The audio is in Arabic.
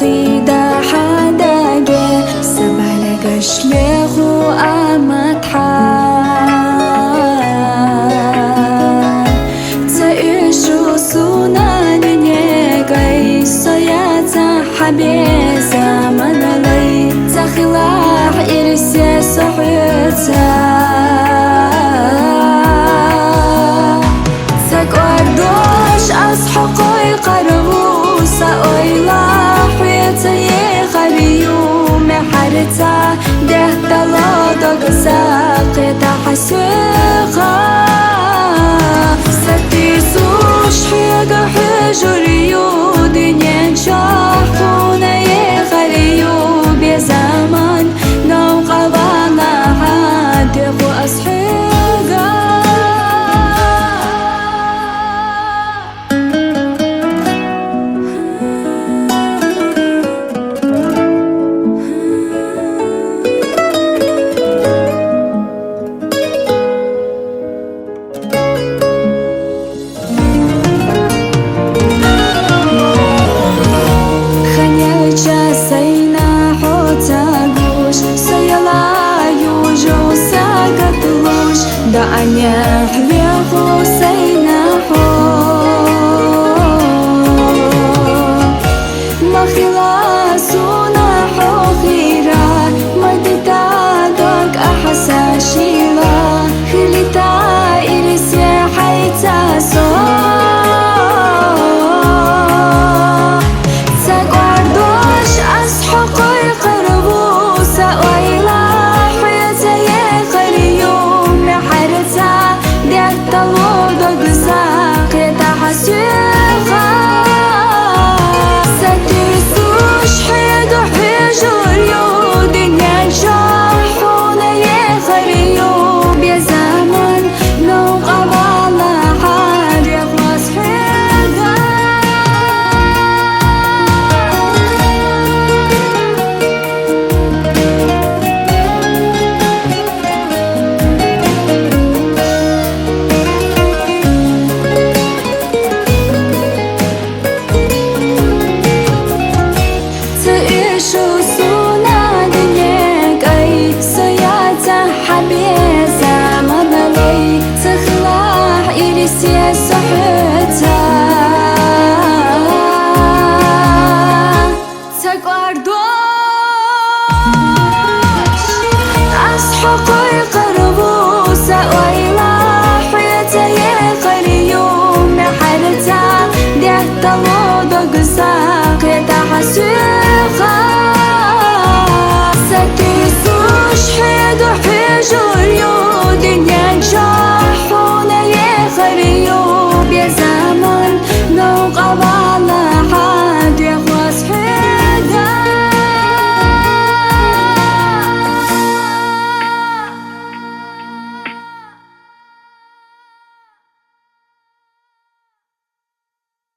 عقيدة حداقة سبالك شليخو أمت حال تعيشو سنان نيقاي سياتا حبيزا من لي تخلاح إرسي صحيتا تقردوش أصحقي قربو سأويلا حياتي خبيو محرتا ده دلادك ساقتا حسوقا ستيسوش حيقا حجريو دنيا شاحونا يخليو بزمان نوقع بانا حادق وأصحقا دا أنيا حليخو سيناحو ما خلاسونا حو خيرا مدتا دوك أحسا شيلا خلتا إرسي حيتا سو تقردوش أسحقي قربو سأويلا حياتي خليو تلودك ساقطة حسوقا ستيسوش حيد وحجر يودنيا شاحونا يخريو بزمن نوقع بالا حال يخلص حيدا أصحقي قربو سأويلا حياتي خليو محرتا ده تلودك ساقطة حسوقا ستيسوش حيد وحجر يودنيا